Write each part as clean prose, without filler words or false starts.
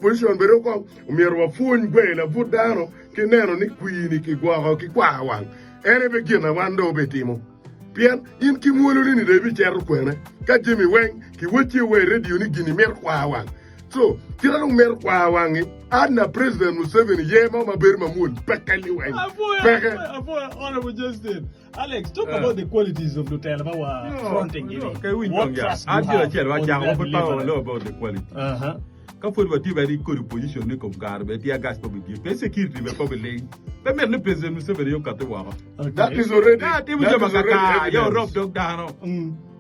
position bero ko umiero wa funy gwe la budano kineno ni kwini kigwaho kikwawang ene be gina wando betimo pien in kimuolo ni de bi cher kwene ka Jimmy Weng ki wuchi we radio ni gini mer kwawang so kira no mer kwawang adna president Museveni yema maber mamul pekali weng Honorable Justin Alex, talk about the qualities of Lutella fronting. What trust you have about the quality. Quand faut dire very good position ni comme garbe dia gas pour dire que security be pour belay be mer ne president nous se veut yo kato wa that is already yo rob dog dano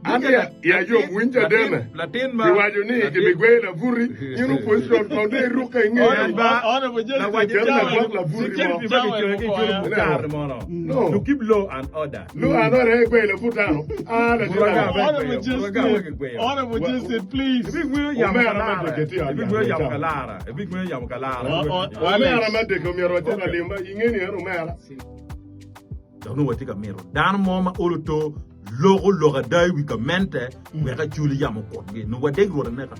Ania ya yo winter deme ki wajo ni ki bigwe la vuri inu position ko de ruka ngi Honorable Justin no to keep law and order gwe la futano Honorable Justin please big we yam don't know what take a mirror dan moma oluto logo dai we kamente we ka chuli yam ko ngi no wade gro ne ka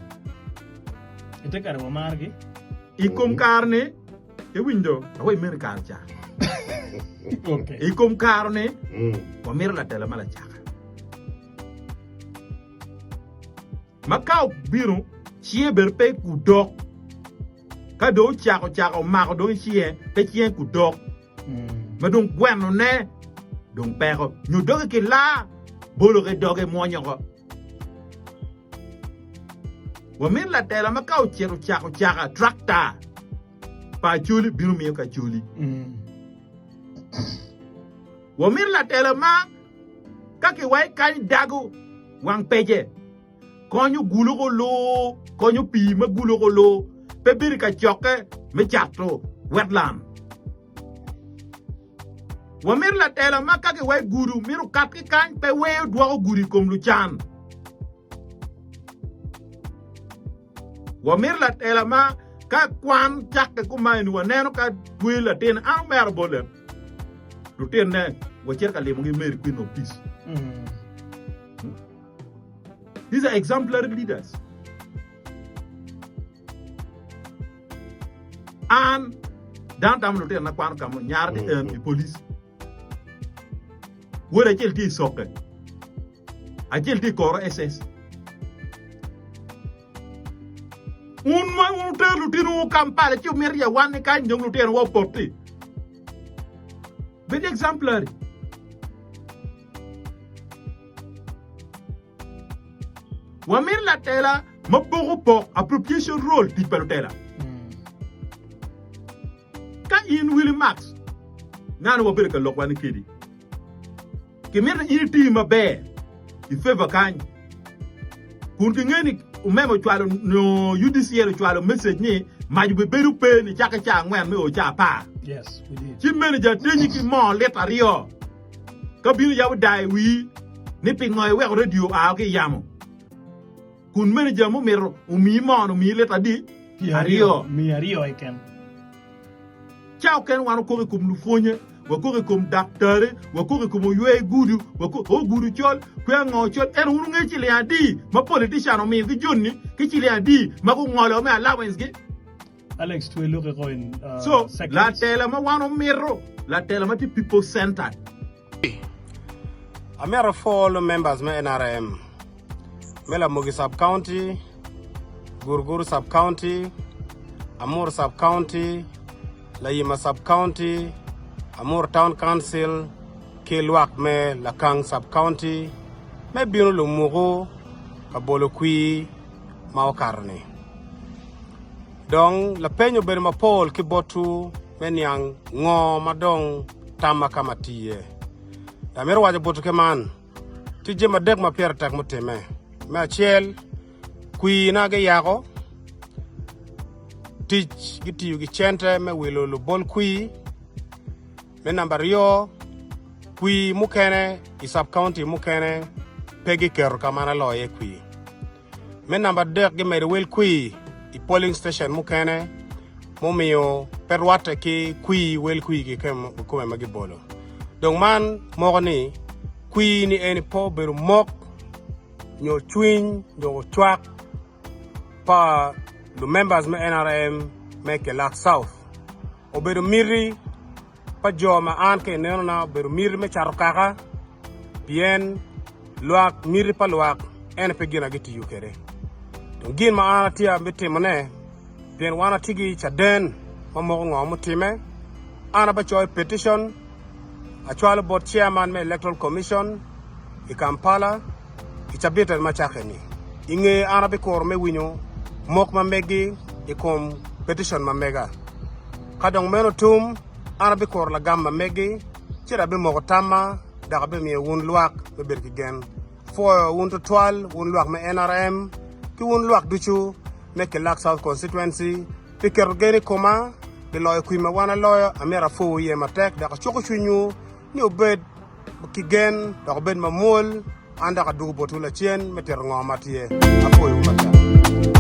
ite kare mo margi ikom karne e window away mer kar cha okay ikom karne ko mer la tele mala cha makau biru chien berpe ku dok ka do cha ko ma do chien pe chien ku dok ma donc bueno ne donc père ñu doge ki la bolo ke doge moño ko wa min la tela ma kaw cheru chako chaka tractor pa chuli biru mi ka chuli wa min la tela ma ka ki wai kan dagu wang peje konyu gulo ko lo konyu pi ma gulo ko lo pe bir ka choke me chato wetland wa mir la tela maka ke way guru miru kat ki kan pe we dwa guri kom lu chan wa mir la tela ma ka kwan chak ku mai nu neno ka dwi la ten an mer bole lu ten ne wa cher ka le mo ngi mer queen of peace these are exemplary leaders and dan tam lu ten na kwan kam nyar di police wora jelti sokke a jelti koro SS un telu tinu kampale ci meria wan ka ndong lu ten wo porti be exemplary wa mir la tela ma bogo po appropriation role ti pelotela ka in Willie Max nanu wo bere ka lokwan kidi que mera iti mabe i favor kan kun ngeni o memo chwalo no judiciary chwalo message ni maju be beru pe ni chaka cha ngwen me o cha pa yes we did chi manager tenyi ki mo leta rio ka biru yaw dai wi ni pingoy we radio a ke yamo kun manager mo mero o mi mo no mi leta di ario ken chao ken wanu ko kum lu fonye wako kom docteur wako kom yue gudu wako o gudu chol kwa ngo chol er unu nge chile adi ma politician o mi ki jonni ki chile adi ma ko ngolo me allowance ge Alex to look at in so la tela ma wano miro la tela ma ti people centered Amera follow members ma NRM Mela Mugi sub county Gurguru sub county Amur sub county Layima sub county Amur Town Council, Kilwak me Lakang Sub-County, me binu lumuro, kabolo kui, maokarne. Dong, la penyo beri ma pol ki botu, menyang ngo madong tama kamatiye. Da mero waje botu keman, tije ma dek ma pier tak muteme. Me achiel, kui nage yako, tij giti yugi chente me wilo lubol kui, me number yo kui mukene I sub county mukene pegi ker kamana loye kui me number dek ge mere wel kui I polling station mukene momio perwate ki kui wel kui ki kem ko magi bolo donc man mogoni kui ni eni po beru mok nyo twin do twak pa lu members me NRM me ke lak south obedo miri pa jo ma an ke neno na obedo miri me charo kaka bien luak miri pa luak en pe gina giti yukere to gin ma ana tia bitimo ne bien wana tigi chaden ma mo ngo time ana ba choy petition a chwalo board chairman me electoral commission i Kampala itabita ma chakeni inge ana be kor me winyo mok ma megi i kom petition ma mega kadong meno tum ana be kor la gamma megi chira be mo tama daga be mi wun luak be ber ki gen fo wun to twal wun luak me NRM ki wun luak duchu me ke lak south constituency piker geni koma de loy kui ma wana loy amera fo ye matek daga choko chunyu ni obed ki gen daga ben ma mol anda ka dugo botula chien meter ngoma tie apo yu matek